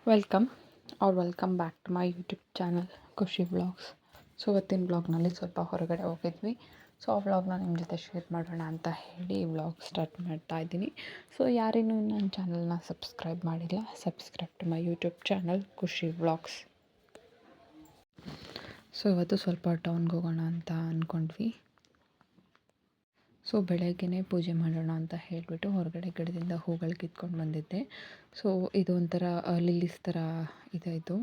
Welcome welcome back to my YouTube channel Khushi vlogs. So ಇವತ್ತಿನ ವ್ಲಾಗ್ನಲ್ಲಿ ಸ್ವಲ್ಪ ಹೊರಗಡೆ ಹೋಗಿದ್ವಿ. ಸೊ ಆ ವ್ಲಾಗ್ನ ನಿಮ್ಮ ಜೊತೆ ಶೇರ್ ಮಾಡೋಣ ಅಂತ ಹೇಳಿ ವ್ಲಾಗ್ ಸ್ಟಾರ್ಟ್ ಮಾಡ್ತಾ ಇದ್ದೀನಿ. ಸೊ ಯಾರೇನೂ ನನ್ನ ಚಾನಲ್ನ ಸಬ್ಸ್ಕ್ರೈಬ್ ಮಾಡಿಲ್ಲ, subscribe to my YouTube channel Khushi vlogs. So ಇವತ್ತು ಸ್ವಲ್ಪ ಟೌನ್ಗೆ ಹೋಗೋಣ ಅಂತ ಅಂದ್ಕೊಂಡ್ವಿ. ಸೊ ಬೆಳಗ್ಗೆನೇ ಪೂಜೆ ಮಾಡೋಣ ಅಂತ ಹೇಳಿಬಿಟ್ಟು ಹೊರಗಡೆ ಗಿಡದಿಂದ ಹೂಗಳು ಕಿತ್ಕೊಂಡು ಬಂದಿದ್ದೆ. ಸೊ ಇದು ಒಂಥರ ಲಿಲ್ಲೀಸ್ ಥರ ಇದು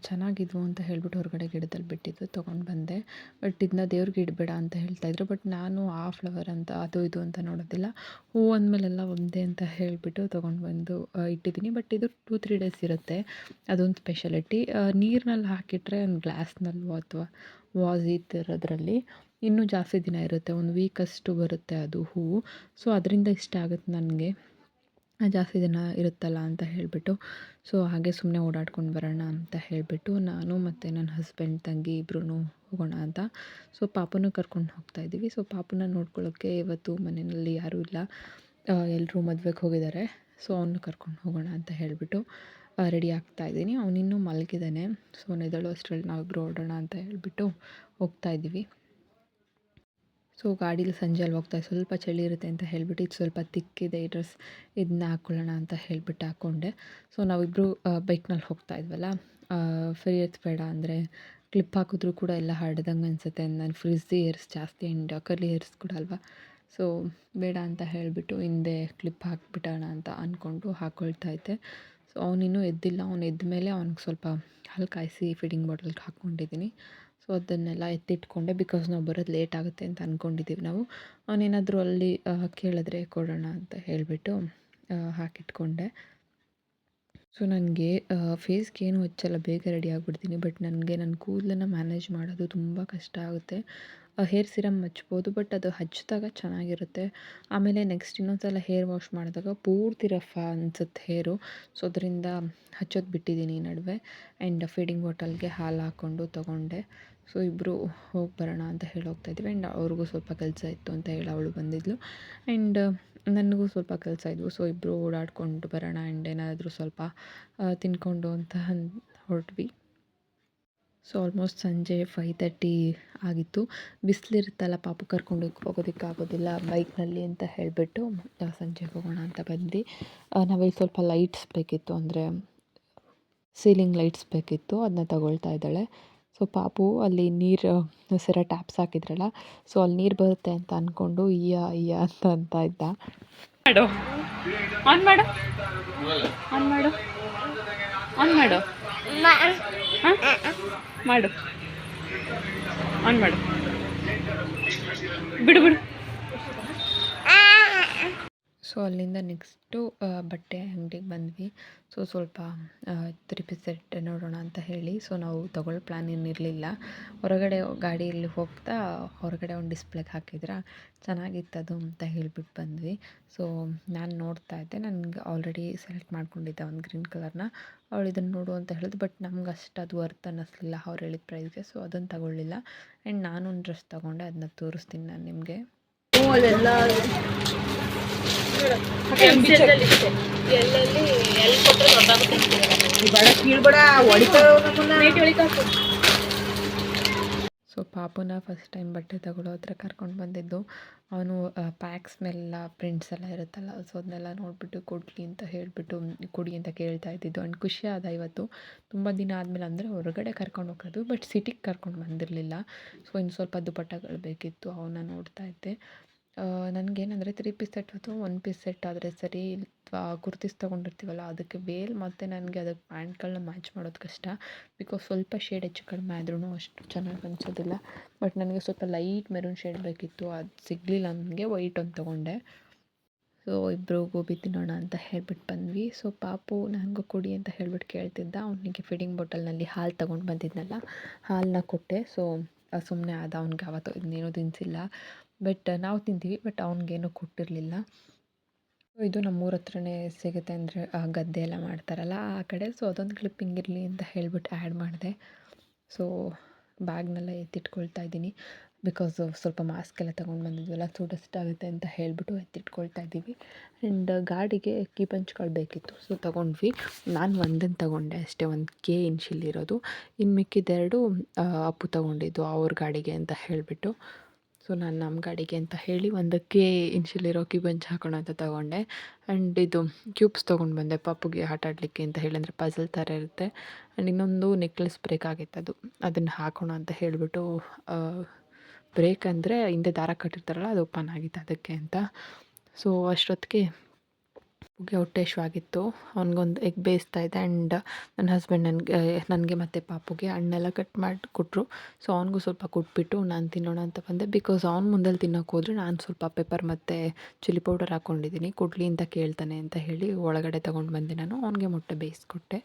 ಚೆನ್ನಾಗಿದ್ವು ಅಂತ ಹೇಳ್ಬಿಟ್ಟು ಹೊರಗಡೆ ಗಿಡದಲ್ಲಿ ಬಿಟ್ಟಿದ್ದು ತೊಗೊಂಡು ಬಂದೆ. ಬಟ್ ಇದನ್ನ ದೇವ್ರಿಗೆ ಇಡಬೇಡ ಅಂತ ಹೇಳ್ತಾಯಿದ್ರು. ಬಟ್ ನಾನು ಆ ಫ್ಲವರ್ ಅಂತ ಅದು ಇದು ಅಂತ ನೋಡೋದಿಲ್ಲ, ಹೂ ಅಂದಮೇಲೆಲ್ಲ ಒಂದೇ ಅಂತ ಹೇಳಿಬಿಟ್ಟು ತೊಗೊಂಡು ಬಂದು ಇಟ್ಟಿದ್ದೀನಿ. ಬಟ್ ಇದು 2-3 ಡೇಸ್ ಇರುತ್ತೆ, ಅದೊಂದು ಸ್ಪೆಷಾಲಿಟಿ. ನೀರಿನಲ್ಲಿ ಹಾಕಿಟ್ರೆ ಒಂದು ಗ್ಲಾಸ್ನಲ್ಲೋ ಅಥವಾ ವಾಸ್ ಈ ಥರದ್ರಲ್ಲಿ ಇನ್ನೂ ಜಾಸ್ತಿ ದಿನ ಇರುತ್ತೆ, ಒಂದು ವೀಕಷ್ಟು ಬರುತ್ತೆ ಅದು ಹೂವು. ಸೊ ಅದರಿಂದ ಇಷ್ಟ ಆಗುತ್ತೆ ನನಗೆ, ಜಾಸ್ತಿ ದಿನ ಇರುತ್ತಲ್ಲ ಅಂತ ಹೇಳಿಬಿಟ್ಟು. ಸೊ ಹಾಗೆ ಸುಮ್ಮನೆ ಓಡಾಡ್ಕೊಂಡು ಬರೋಣ ಅಂತ ಹೇಳಿಬಿಟ್ಟು ನಾನು ಮತ್ತು ನನ್ನ ಹಸ್ಬೆಂಡ್ ತಂಗಿ ಇಬ್ಬರೂ ಹೋಗೋಣ ಅಂತ. ಸೊ ಪಾಪನೂ ಕರ್ಕೊಂಡು ಹೋಗ್ತಾಯಿದ್ದೀವಿ. ಸೊ ಪಾಪನ ನೋಡ್ಕೊಳ್ಳೋಕ್ಕೆ ಇವತ್ತು ಮನೆಯಲ್ಲಿ ಯಾರೂ ಇಲ್ಲ, ಎಲ್ಲರೂ ಮದುವೆಗೆ ಹೋಗಿದ್ದಾರೆ. ಸೊ ಅವನು ಕರ್ಕೊಂಡು ಹೋಗೋಣ ಅಂತ ಹೇಳಿಬಿಟ್ಟು ರೆಡಿ ಆಗ್ತಾಯಿದ್ದೀನಿ. ಅವನಿನ್ನೂ ಮಲಗಿದ್ದಾನೆ. ಸೊ ಅವನೆದಳು ಅಷ್ಟರಲ್ಲಿ ನಾವಿಬ್ಬರು ಹೊರಡೋಣ ಅಂತ ಹೇಳಿಬಿಟ್ಟು ಹೋಗ್ತಾಯಿದ್ದೀವಿ. ಸೊ ಗಾಡೀಲಿ ಸಂಜೆಯಲ್ಲಿ ಸ್ವಲ್ಪ ಚಳಿ ಇರುತ್ತೆ ಅಂತ ಹೇಳಿಬಿಟ್ಟು ಇದು ಸ್ವಲ್ಪ ತಿಕ್ಕಿದೆ ಈ ಡ್ರೆಸ್, ಇದನ್ನ ಹಾಕ್ಕೊಳ್ಳೋಣ ಅಂತ ಹೇಳಿಬಿಟ್ಟು ಹಾಕ್ಕೊಂಡೆ. ಸೊ ನಾವಿಬ್ಬರು ಬೈಕ್ನಲ್ಲಿ ಹೋಗ್ತಾ ಇದ್ವಲ್ಲ, ಫ್ರೀ ಬೇಡ ಅಂದರೆ ಕ್ಲಿಪ್ ಹಾಕಿದ್ರೂ ಕೂಡ ಎಲ್ಲ ಹರಡ್ದಂಗೆ ಅನಿಸುತ್ತೆ. ನಾನು ಫ್ರಿಝಿ ಹೇರ್ಸ್ ಜಾಸ್ತಿ ಆ್ಯಂಡ್ ಕರ್ಲಿ ಹೇರ್ಸ್ ಕೂಡ ಅಲ್ವಾ. ಸೊ ಬೇಡ ಅಂತ ಹೇಳಿಬಿಟ್ಟು ಹಿಂದೆ ಕ್ಲಿಪ್ ಹಾಕಿಬಿಡೋಣ ಅಂತ ಅಂದ್ಕೊಂಡು ಹಾಕ್ಕೊಳ್ತಾ ಇದ್ದೆ. ಸೊ ಅವನಿನ್ನೂ ಎದ್ದಿಲ್ಲ. ಅವನು ಎದ್ದ ಮೇಲೆ ಅವ್ನಿಗೆ ಸ್ವಲ್ಪ ಹಾಲು ಕಾಯಿಸಿ ಫೀಡಿಂಗ್ ಬಾಟಲ್ಗೆ ಹಾಕ್ಕೊಂಡಿದ್ದೀನಿ. ಸೊ ಅದನ್ನೆಲ್ಲ ಎತ್ತಿಟ್ಕೊಂಡೆ, ಬಿಕಾಸ್ ನಾವು ಬರೋದು ಲೇಟ್ ಆಗುತ್ತೆ ಅಂತ ಅಂದ್ಕೊಂಡಿದ್ದೀವಿ ನಾವು. ಅವನೇನಾದರೂ ಅಲ್ಲಿ ಕೇಳಿದ್ರೆ ಕೊಡೋಣ ಅಂತ ಹೇಳಿಬಿಟ್ಟು ಹಾಕಿಟ್ಕೊಂಡೆ. ಸೊ ನನಗೆ ಫೇಸ್ಗೆ ಏನು ಹಚ್ಚಲ್ಲ, ಬೇಗ ರೆಡಿ ಆಗಿಬಿಡ್ತೀನಿ. ಬಟ್ ನನಗೆ ನನ್ನ ಕೂದಲನ್ನು ಮ್ಯಾನೇಜ್ ಮಾಡೋದು ತುಂಬ ಕಷ್ಟ ಆಗುತ್ತೆ. ಹೇರ್ ಸಿರಮ್ ಹಚ್ಬೋದು, ಬಟ್ ಅದು ಹಚ್ಚಿದಾಗ ಚೆನ್ನಾಗಿರುತ್ತೆ. ಆಮೇಲೆ ನೆಕ್ಸ್ಟ್ ಇನ್ನೊಂದು ಸಲ ಹೇರ್ ವಾಶ್ ಮಾಡಿದಾಗ ಪೂರ್ತಿ ರಫ್ ಅನಿಸುತ್ತೆ ಹೇರು. ಸೊ ಅದರಿಂದ ಹಚ್ಚೋದು ಬಿಟ್ಟಿದ್ದೀನಿ ಈ ನಡುವೆ. ಆ್ಯಂಡ್ ಫೀಡಿಂಗ್ ಬಾಟಲ್ಗೆ ಹಾಲು ಹಾಕ್ಕೊಂಡು ತೊಗೊಂಡೆ. ಸೊ ಇಬ್ಬರು ಹೋಗಿ ಬರೋಣ ಅಂತ ಹೇಳಿ ಹೋಗ್ತಾಯಿದ್ವಿ. ಆ್ಯಂಡ್ ಅವ್ರಿಗೂ ಸ್ವಲ್ಪ ಕೆಲಸ ಇತ್ತು ಅಂತ ಹೇಳಿ ಅವಳು ಬಂದಿದ್ಲು. ಆ್ಯಂಡ್ ನನಗೂ ಸ್ವಲ್ಪ ಕೆಲಸ ಇದ್ವು. ಸೊ ಇಬ್ಬರು ಓಡಾಡ್ಕೊಂಡು ಬರೋಣ ಆ್ಯಂಡ್ ಏನಾದರೂ ಸ್ವಲ್ಪ ತಿನ್ಕೊಂಡು ಅಂತ ಹೊರಟ್ವಿ. ಸೊ ಆಲ್ಮೋಸ್ಟ್ ಸಂಜೆ 5:30 ಆಗಿತ್ತು. ಬಿಸಿಲಿರುತ್ತಲ್ಲ, ಪಾಪು ಕರ್ಕೊಂಡು ಹೋಗೋದಕ್ಕಾಗೋದಿಲ್ಲ ಬೈಕ್ನಲ್ಲಿ ಅಂತ ಹೇಳಿಬಿಟ್ಟು ಸಂಜೆ ಹೋಗೋಣ ಅಂತ ಬಂದ್ವಿ. ನಾವಲ್ಲಿ ಸ್ವಲ್ಪ ಲೈಟ್ಸ್ ಬೇಕಿತ್ತು, ಅಂದರೆ ಸೀಲಿಂಗ್ ಲೈಟ್ಸ್ ಬೇಕಿತ್ತು, ಅದನ್ನ ತಗೊಳ್ತಾ ಇದ್ದಾಳೆ. ಸೊ ಪಾಪು ಅಲ್ಲಿ ನೀರು ಸರ ಟ್ಯಾಪ್ಸ್ ಹಾಕಿದ್ರಲ್ಲ, ಸೊ ಅಲ್ಲಿ ನೀರು ಬರುತ್ತೆ ಅಂತ ಅಂದ್ಕೊಂಡು ಅಯ್ಯ ಅಂತ ಇದ್ದ. ಮಾಡು, ಆನ್ ಮಾಡು, ಆನ್ ಮಾಡು, ಆನ್ ಮಾಡು, ಹಾಂ ಮಾಡು, ಆನ್ ಮಾಡು, ಬಿಡು. ಸೊ ಅಲ್ಲಿಂದ ನೆಕ್ಸ್ಟು ಬಟ್ಟೆ ಅಂಗಡಿಗೆ ಬಂದ್ವಿ. ಸೊ ಸ್ವಲ್ಪ 3 ಪೀಸ್ ಸೆಟ್ ನೋಡೋಣ ಅಂತ ಹೇಳಿ. ಸೊ ನಾವು ತಗೊಳ್ಳೋ ಪ್ಲ್ಯಾನ್ ಏನಿರಲಿಲ್ಲ. ಹೊರಗಡೆ ಗಾಡಿಯಲ್ಲಿ ಹೋಗ್ತಾ ಹೊರಗಡೆ ಒಂದು ಡಿಸ್ಪ್ಲೇಗೆ ಹಾಕಿದ್ರೆ ಚೆನ್ನಾಗಿತ್ತದು ಅಂತ ಹೇಳಿಬಿಟ್ಟು ಬಂದ್ವಿ. ಸೊ ನಾನು ನೋಡ್ತಾ ಇದ್ದೆ, ನನಗೆ ಆಲ್ರೆಡಿ ಸೆಲೆಕ್ಟ್ ಮಾಡ್ಕೊಂಡಿದ್ದೆ ಒಂದು ಗ್ರೀನ್ ಕಲರ್ನ. ಅವಳು ಇದನ್ನು ನೋಡು ಅಂತ ಹೇಳಿದ್ರು, ಬಟ್ ನಮ್ಗೆ ಅಷ್ಟು ಅದು ವರ್ತ್ ಅನ್ನಿಸ್ಲಿಲ್ಲ ಅವ್ರು ಹೇಳಿದ ಪ್ರೈಸ್ಗೆ. ಸೊ ಅದನ್ನು ತಗೊಳ್ಳಿಲ್ಲ. ಆ್ಯಂಡ್ ನಾನೊಂದು ಡ್ರೆಸ್ ತೊಗೊಂಡೆ, ಅದನ್ನ ತೋರಿಸ್ತೀನಿ ನಾನು ನಿಮಗೆ. ಅದೆಲ್ಲ ಸೊ ಪಾಪುನ ಫಸ್ಟ್ ಟೈಮ್ ಬಟ್ಟೆ ತಗೊಳ್ಳೋ ಹತ್ರ ಕರ್ಕೊಂಡು ಬಂದಿದ್ದು. ಅವನು ಪ್ಯಾಕ್ಸ್ ಮೇಲೆಲ್ಲ ಪ್ರಿಂಟ್ಸ್ ಎಲ್ಲ ಇರುತ್ತಲ್ಲ, ಸೊ ಅದನ್ನೆಲ್ಲ ನೋಡಿಬಿಟ್ಟು ಕೊಡಲಿ ಅಂತ ಹೇಳಿಬಿಟ್ಟು ಕೊಡಿ ಅಂತ ಕೇಳ್ತಾ ಇದ್ದಿದ್ದು. ಆ್ಯಂಡ್ ಖುಷಿ ಆದ ಇವತ್ತು ತುಂಬ ದಿನ ಆದಮೇಲೆ, ಅಂದರೆ ಹೊರಗಡೆ ಕರ್ಕೊಂಡು ಹೋಗೋದು, ಬಟ್ ಸಿಟಿಗೆ ಕರ್ಕೊಂಡು ಬಂದಿರಲಿಲ್ಲ. ಸೊ ಇನ್ನು ಸ್ವಲ್ಪ ದುಪಟ್ಟಗಳು ಬೇಕಿತ್ತು, ಅವನ್ನ ನೋಡ್ತಾ ಇದ್ದೆ. ನನಗೇನಂದರೆ 3 ಪೀಸ್ ಸೆಟ್ ಅಥವಾ 1 ಪೀಸ್ ಸೆಟ್ ಆದರೆ ಸರಿ, ಅಥವಾ ಕುರ್ತೀಸ್ ತೊಗೊಂಡಿರ್ತೀವಲ್ಲ ಅದಕ್ಕೆ ವೇಲ್, ಮತ್ತು ನನಗೆ ಅದಕ್ಕೆ ಪ್ಯಾಂಟ್ಗಳನ್ನ ಮ್ಯಾಚ್ ಮಾಡೋದು ಕಷ್ಟ. ಬಿಕಾಸ್ ಸ್ವಲ್ಪ ಶೇಡ್ ಹೆಚ್ಚು ಕಡಿಮೆ ಆದ್ರೂ ಅಷ್ಟು ಚೆನ್ನಾಗಿ ಅನಿಸೋದಿಲ್ಲ. ಬಟ್ ನನಗೆ ಸ್ವಲ್ಪ ಲೈಟ್ ಮೆರೂನ್ ಶೇಡ್ ಬೇಕಿತ್ತು, ಅದು ಸಿಗಲಿಲ್ಲ ನನಗೆ. ವೈಟ್ ಒಂದು ತೊಗೊಂಡೆ. ಸೊ ಇಬ್ಬರು ಗೋಬಿ ತಿನ್ನೋಣ ಅಂತ ಹೇಳ್ಬಿಟ್ಟು ಬಂದ್ವಿ. ಸೊ ಪಾಪು ನನಗೂ ಕೊಡಿ ಅಂತ ಹೇಳ್ಬಿಟ್ಟು ಕೇಳ್ತಿದ್ದ. ಅವನಿಗೆ ಫೀಡಿಂಗ್ ಬಾಟಲ್ನಲ್ಲಿ ಹಾಲು ತೊಗೊಂಡು ಬಂದಿದ್ನಲ್ಲ, ಹಾಲನ್ನ ಕೊಟ್ಟೆ. ಸೊ ಸುಮ್ಮನೆ ಆದ. ಅವ್ನಿಗೆ ಅವತ್ತು ಇನ್ನೇನು ತಿನ್ನಿಸಿಲ್ಲ. ಬಟ್ ನಾವು ತಿಂತೀವಿ, ಬಟ್ ಅವ್ನಿಗೇನು ಕೊಟ್ಟಿರಲಿಲ್ಲ. ಇದು ನಮ್ಮೂರ ಹತ್ರನೇ ಸಿಗುತ್ತೆ, ಅಂದರೆ ಗದ್ದೆ ಎಲ್ಲ ಮಾಡ್ತಾರಲ್ಲ ಆ ಕಡೆ. ಸೊ ಅದೊಂದು ಕ್ಲಿಪ್ಪಿಂಗ್ ಇರಲಿ ಅಂತ ಹೇಳ್ಬಿಟ್ಟು ಆ್ಯಡ್ ಮಾಡಿದೆ. ಸೊ ಬ್ಯಾಗ್ನೆಲ್ಲ ಎತ್ತಿಟ್ಕೊಳ್ತಾ ಇದ್ದೀನಿ. ಬಿಕಾಸ್ ಸ್ವಲ್ಪ ಮಾಸ್ಕ್ ಎಲ್ಲ ತೊಗೊಂಡು ಬಂದಿದ್ವಲ್ಲ, ಸೊ ಡಸ್ಟ್ ಆಗುತ್ತೆ ಅಂತ ಹೇಳಿಬಿಟ್ಟು ಎತ್ತಿಟ್ಕೊಳ್ತಾ ಇದ್ದೀವಿ. ಆ್ಯಂಡ್ ಗಾಡಿಗೆ ಕೀ ಪಂಚ್ಗಳು ಬೇಕಿತ್ತು, ಸೊ ತೊಗೊಂಡ್ವಿ. ನಾನು ಒಂದನ್ನು ತೊಗೊಂಡೆ ಅಷ್ಟೇ, ಒಂದು ಕೆ ಇನ್ಷಿಯಲ್ ಇರೋದು. ಇನ್ನು ಮಿಕ್ಕಿದೆರಡು ಅಪ್ಪು ತೊಗೊಂಡಿದ್ದು ಅವ್ರ ಗಾಡಿಗೆ ಅಂತ ಹೇಳಿಬಿಟ್ಟು. ಸೊ ನಾನು ನಮ್ಮ ಗಾಡಿಗೆ ಅಂತ ಹೇಳಿ ಒಂದಕ್ಕೆ ಇನ್ಷಿಯಲ್ ಇರೋ ಕೀ ಪಂಚ್ ಹಾಕೋಣ ಅಂತ ತೊಗೊಂಡೆ. ಆ್ಯಂಡ್ ಇದು ಕ್ಯೂಬ್ಸ್ ತೊಗೊಂಡು ಬಂದೆ ಪಾಪುಗೆ ಆಟ ಆಡಲಿಕ್ಕೆ ಅಂತ ಹೇಳಿ, ಅಂದರೆ ಪಝಲ್ ಥರ ಇರುತ್ತೆ. ಆ್ಯಂಡ್ ಇನ್ನೊಂದು ನೆಕ್ಲೆಸ್ ಬ್ರೇಕ್ ಆಗಿತ್ತು, ಅದನ್ನು ಹಾಕೋಣ ಅಂತ ಹೇಳಿಬಿಟ್ಟು, ಬ್ರೇಕ್ ಅಂದರೆ ಹಿಂದೆ ದಾರ ಕಟ್ಟಿರ್ತಾರಲ್ಲ, ಅದು ಓಪನ್ ಆಗಿತ್ತು ಅದಕ್ಕೆ ಅಂತ. ಸೊ ಅಷ್ಟೊತ್ತಿಗೆ ಪುಗೆ ಹೊಟ್ಟೆ ಹಶ್ವಾಗಿತ್ತು. ಅವ್ನಿಗೊಂದು ಎಗ್ ಬೇಯಿಸ್ತಾ ಇದ್ದೆ. ಆ್ಯಂಡ್ ನನ್ನ ಹಸ್ಬೆಂಡ್ ನನಗೆ ಮತ್ತು ಪಾಪುಗೆ ಹಣ್ಣೆಲ್ಲ ಕಟ್ ಮಾಡಿ ಕೊಟ್ಟರು. ಸೊ ಅವ್ನಿಗೂ ಸ್ವಲ್ಪ ಕೊಟ್ಬಿಟ್ಟು ನಾನು ತಿನ್ನೋಣ ಅಂತ ಬಂದೆ. ಬಿಕಾಸ್ ಅವ್ನು ಮುಂದೆಲ್ಲಿ ತಿನ್ನೋಕೆ ಹೋದರೆ ನಾನು ಸ್ವಲ್ಪ ಪೆಪ್ಪರ್ ಮತ್ತು ಚಿಲ್ಲಿ ಪೌಡರ್ ಹಾಕ್ಕೊಂಡಿದ್ದೀನಿ, ಕೊಡಲಿ ಅಂತ ಕೇಳ್ತಾನೆ ಅಂತ ಹೇಳಿ ಒಳಗಡೆ ತೊಗೊಂಡು ಬಂದೆ. ನಾನು ಅವ್ನಿಗೆ ಮೊಟ್ಟೆ ಬೇಯಿಸ್ಕೊಟ್ಟೆ.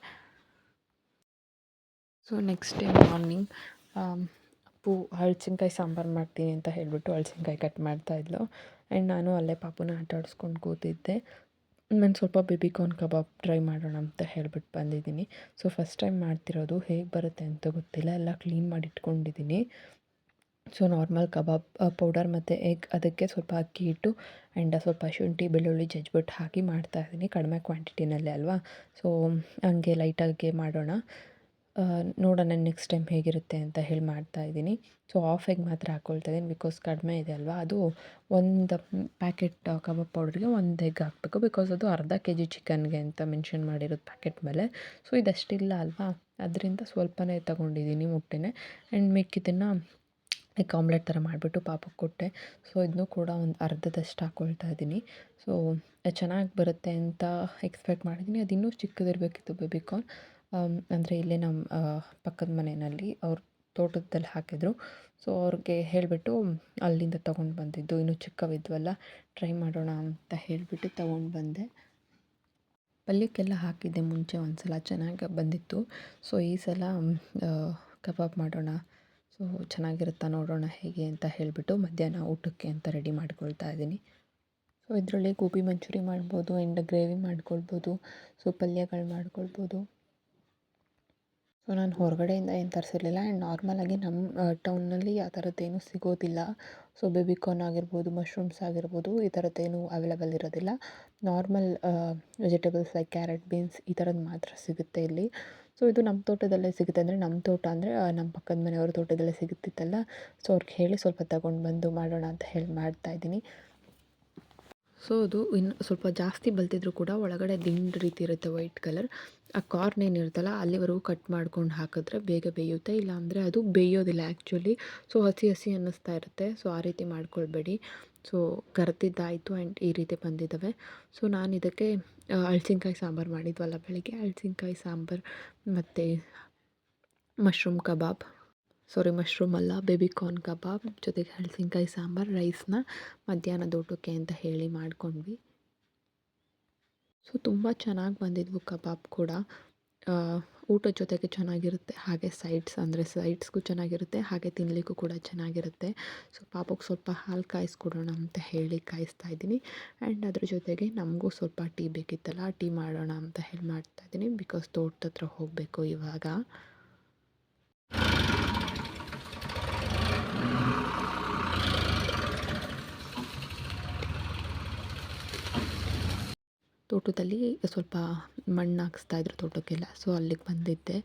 So next day morning Appu ಹಲಸಿನ್ಕಾಯಿ ಸಾಂಬಾರು ಮಾಡ್ತೀನಿ ಅಂತ ಹೇಳಿಬಿಟ್ಟು ಹಲಸಿನ್ಕಾಯಿ ಕಟ್ ಮಾಡ್ತಾಯಿದ್ಲು. ಆ್ಯಂಡ್ ನಾನು ಅಲ್ಲೇ ಪಾಪುನ ಆಟ ಆಡಿಸ್ಕೊಂಡು ಕೂತಿದ್ದೆ. ನಾನು ಸ್ವಲ್ಪ ಬೇಬಿಕಾರ್ನ್ ಕಬಾಬ್ ಟ್ರೈ ಮಾಡೋಣ ಅಂತ ಹೇಳ್ಬಿಟ್ಟು ಬಂದಿದ್ದೀನಿ. ಸೊ ಫಸ್ಟ್ ಟೈಮ್ ಮಾಡ್ತಿರೋದು, ಹೇಗೆ ಬರುತ್ತೆ ಅಂತ ಗೊತ್ತಿಲ್ಲ. ಎಲ್ಲ ಕ್ಲೀನ್ ಮಾಡಿ ಇಟ್ಕೊಂಡಿದ್ದೀನಿ. ಸೊ ನಾರ್ಮಲ್ ಕಬಾಬ್ ಪೌಡರ್ ಮತ್ತು ಎಗ್, ಅದಕ್ಕೆ ಸ್ವಲ್ಪ ಅಕ್ಕಿ ಹಿಟ್ಟು ಆ್ಯಂಡ್ ಸ್ವಲ್ಪ ಶುಂಠಿ ಬೆಳ್ಳುಳ್ಳಿ ಜಜ್ಜಿಬಿಟ್ಟು ಹಾಕಿ ಮಾಡ್ತಾಯಿದ್ದೀನಿ, ಕಡಿಮೆ ಕ್ವಾಂಟಿಟಿನಲ್ಲೇ ಅಲ್ವಾ. ಸೊ ಹಂಗೆ ಲೈಟಾಗಿ ಮಾಡೋಣ, ನೋಡೋಣ ನೆಕ್ಸ್ಟ್ ಟೈಮ್ ಹೇಗಿರುತ್ತೆ ಅಂತ ಹೇಳಿ ಮಾಡ್ತಾಯಿದ್ದೀನಿ. ಸೊ ಹಾಫ್ ಎಗ್ ಮಾತ್ರ ಹಾಕ್ಕೊಳ್ತಾಯಿದ್ದೀನಿ, ಬಿಕಾಸ್ ಕಡಿಮೆ ಇದೆ ಅಲ್ವಾ. ಅದು ಒಂದು ಪ್ಯಾಕೆಟ್ ಕಬಾಬ್ ಪೌಡರ್ಗೆ 1 ಎಗ್ ಹಾಕಬೇಕು, ಬಿಕಾಸ್ ಅದು ಅರ್ಧ kg ಚಿಕನ್ಗೆ ಅಂತ ಮೆನ್ಷನ್ ಮಾಡಿರೋದು ಪ್ಯಾಕೆಟ್ ಮೇಲೆ. ಸೊ ಇದಷ್ಟಿಲ್ಲ ಅಲ್ವಾ, ಅದರಿಂದ ಸ್ವಲ್ಪನೇ ತೊಗೊಂಡಿದ್ದೀನಿ ಮೊಟ್ಟೆನೇ. ಆ್ಯಂಡ್ ಮಿಕ್ಕಿದ್ದನ್ನು ಎಗ್ ಆಮ್ಲೆಟ್ ಥರ ಮಾಡಿಬಿಟ್ಟು ಪಾಪಕ್ಕೆ ಕೊಟ್ಟೆ. ಸೊ ಇದನ್ನೂ ಕೂಡ ಒಂದು ಅರ್ಧದಷ್ಟು ಹಾಕ್ಕೊಳ್ತಾ ಇದ್ದೀನಿ. ಸೊ ಚೆನ್ನಾಗಿ ಬರುತ್ತೆ ಅಂತ ಎಕ್ಸ್ಪೆಕ್ಟ್ ಮಾಡಿದ್ದೀನಿ. ಅದು ಇನ್ನೂ ಚಿಕ್ಕದಿರಬೇಕಿತ್ತು ಬೇಬಿಕಾರ್ನ್. ಅಂದರೆ ಇಲ್ಲೇ ನಮ್ಮ ಪಕ್ಕದ ಮನೆಯಲ್ಲಿ ಅವ್ರ ತೋಟದಲ್ಲಿ ಹಾಕಿದ್ರು. ಸೊ ಅವ್ರಿಗೆ ಹೇಳಿಬಿಟ್ಟು ಅಲ್ಲಿಂದ ತೊಗೊಂಡು ಬಂದಿದ್ದು, ಇನ್ನೂ ಚಿಕ್ಕವಿದ್ವಲ್ಲ, ಟ್ರೈ ಮಾಡೋಣ ಅಂತ ಹೇಳಿಬಿಟ್ಟು ತೊಗೊಂಡು ಬಂದೆ. ಪಲ್ಯಕ್ಕೆಲ್ಲ ಹಾಕಿದ್ದೆ ಮುಂಚೆ ಒಂದು ಸಲ, ಚೆನ್ನಾಗಿ ಬಂದಿತ್ತು. ಸೊ ಈ ಸಲ ಕಬಾಬ್ ಮಾಡೋಣ, ಸೊ ಚೆನ್ನಾಗಿರುತ್ತಾ ನೋಡೋಣ ಹೇಗೆ ಅಂತ ಹೇಳಿಬಿಟ್ಟು ಮಧ್ಯಾಹ್ನ ಊಟಕ್ಕೆ ಅಂತ ರೆಡಿ ಮಾಡ್ಕೊಳ್ತಾ ಇದ್ದೀನಿ. ಸೊ ಇದರಲ್ಲಿ ಗೋಬಿ ಮಂಚೂರಿ ಮಾಡ್ಬೋದು ಆ್ಯಂಡ್ ಗ್ರೇವಿ ಮಾಡ್ಕೊಳ್ಬೋದು, ಸೊ ಪಲ್ಯಗಳು ಮಾಡ್ಕೊಳ್ಬೋದು. ಸೊ ನಾನು ಹೊರಗಡೆಯಿಂದ ಏನು ತರಿಸಿರ್ಲಿಲ್ಲ. ಆ್ಯಂಡ್ ನಾರ್ಮಲಾಗಿ ನಮ್ಮ ಟೌನಲ್ಲಿ ಆ ಥರದ್ದೇನು ಸಿಗೋದಿಲ್ಲ. ಸೊ ಬೇಬಿಕಾರ್ನ್ ಆಗಿರ್ಬೋದು, ಮಶ್ರೂಮ್ಸ್ ಆಗಿರ್ಬೋದು, ಈ ಥರದ್ದೇನು ಅವೈಲೇಬಲ್ ಇರೋದಿಲ್ಲ. Normal vegetables like carrot, beans ಈ ಥರದ್ದು ಮಾತ್ರ ಸಿಗುತ್ತೆ ಇಲ್ಲಿ. ಸೊ ಇದು ನಮ್ಮ ತೋಟದಲ್ಲೇ ಸಿಗುತ್ತೆ, ಅಂದರೆ ನಮ್ಮ ತೋಟ ಅಂದರೆ ನಮ್ಮ ಪಕ್ಕದ ಮನೆಯವ್ರ ತೋಟದಲ್ಲೇ ಸಿಗುತ್ತಿತ್ತಲ್ಲ. ಸೊ ಅವ್ರಿಗೆ ಹೇಳಿ ಸ್ವಲ್ಪ ತಗೊಂಡು ಬಂದು ಮಾಡೋಣ ಅಂತ ಹೇಳಿ ಮಾಡ್ತಾಯಿದ್ದೀನಿ. ಸೊ ಅದು ಇನ್ನು ಸ್ವಲ್ಪ ಜಾಸ್ತಿ ಬಲ್ತಿದ್ರು ಕೂಡ ಒಳಗಡೆ ದಿಂಡು ರೀತಿ ಇರುತ್ತೆ ವೈಟ್ ಕಲರ್. ಆ ಕಾರ್ನ್ ಏನಿರುತ್ತಲ್ಲ ಅಲ್ಲಿವರೆಗೂ ಕಟ್ ಮಾಡ್ಕೊಂಡು ಹಾಕಿದ್ರೆ ಬೇಗ ಬೇಯುತ್ತೆ, ಇಲ್ಲಾಂದರೆ ಅದು ಬೇಯೋದಿಲ್ಲ ಆ್ಯಕ್ಚುಲಿ. ಸೊ ಹಸಿ ಹಸಿ ಅನ್ನಿಸ್ತಾ ಇರುತ್ತೆ. ಸೊ ಆ ರೀತಿ ಮಾಡ್ಕೊಳ್ಬೇಡಿ. ಸೊ ಕರೆದಿದ್ದಾಯಿತು ಆ್ಯಂಡ್ ಈ ರೀತಿ ಬಂದಿದ್ದಾವೆ. ಸೊ ನಾನು ಇದಕ್ಕೆ ಹಲಸಿನ್ಕಾಯಿ ಸಾಂಬಾರು ಮಾಡಿದ್ವಲ್ಲ ಬೆಳಗ್ಗೆ, ಹಲಸಿನ್ಕಾಯಿ ಸಾಂಬಾರು ಮತ್ತು ಮಶ್ರೂಮ್ ಕಬಾಬ್, ಸಾರಿ ಮಶ್ರೂಮ್ ಅಲ್ಲ, ಬೇಬಿಕಾರ್ನ್ ಕಬಾಬ್ ಜೊತೆಗೆ ಹಲಸಿನ್ಕಾಯಿ ಸಾಂಬಾರು, ರೈಸ್ನ ಮಧ್ಯಾಹ್ನದ ಊಟಕ್ಕೆ ಅಂತ ಹೇಳಿ ಮಾಡ್ಕೊಂಡ್ವಿ. ಸೊ ತುಂಬ ಚೆನ್ನಾಗಿ ಬಂದಿದ್ವು ಕಬಾಬ್ ಕೂಡ. ಊಟದ ಜೊತೆಗೆ ಚೆನ್ನಾಗಿರುತ್ತೆ, ಹಾಗೆ ಸೈಡ್ಸ್ಗೂ ಚೆನ್ನಾಗಿರುತ್ತೆ, ಹಾಗೆ ತಿನ್ನಲಿಕ್ಕೂ ಕೂಡ ಚೆನ್ನಾಗಿರುತ್ತೆ. ಸೊ ಪಾಪಕ್ಕೆ ಸ್ವಲ್ಪ ಹಾಲು ಕಾಯಿಸ್ಕೊಡೋಣ ಅಂತ ಹೇಳಿ ಕಾಯಿಸ್ತಾ ಇದ್ದೀನಿ. ಆ್ಯಂಡ್ ಅದ್ರ ಜೊತೆಗೆ ನಮಗೂ ಸ್ವಲ್ಪ ಟೀ ಬೇಕಿತ್ತಲ್ಲ, ಟೀ ಮಾಡೋಣ ಅಂತ ಹೇಳಿ ಮಾಡ್ತಾಯಿದ್ದೀನಿ, ಬಿಕಾಸ್ ತೋಟದ ಹತ್ರ ಹೋಗಬೇಕು ಇವಾಗ. ತೋಟದಲ್ಲಿ ಸ್ವಲ್ಪ ಮಣ್ಣು ಹಾಕಿಸ್ತಾಯಿದ್ರು ತೋಟಕ್ಕೆಲ್ಲ. ಸೊ ಅಲ್ಲಿಗೆ ಬಂದಿದ್ದೆ,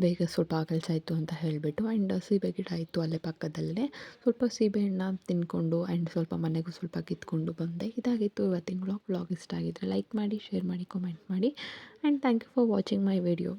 ಬೇಗ ಸ್ವಲ್ಪ ಕೆಲಸ ಇತ್ತು ಅಂತ ಹೇಳಿಬಿಟ್ಟು. ಆ್ಯಂಡ್ ಸೀಬೆ ಗಿಡ ಇತ್ತು ಅಲ್ಲೇ ಪಕ್ಕದಲ್ಲೇ, ಸ್ವಲ್ಪ ಸೀಬೆಹಣ್ಣು ತಿಂದ್ಕೊಂಡು ಆ್ಯಂಡ್ ಸ್ವಲ್ಪ ಮನೆಗೂ ಸ್ವಲ್ಪ ಕಿತ್ಕೊಂಡು ಬಂದೆ. ಇದಾಗಿತ್ತು ಇವತ್ತಿನ ವ್ಲಾಗ್ ಇಷ್ಟ ಆಗಿದ್ದರೆ ಲೈಕ್ ಮಾಡಿ, ಶೇರ್ ಮಾಡಿ, ಕಾಮೆಂಟ್ ಮಾಡಿ. And thank you for watching my video.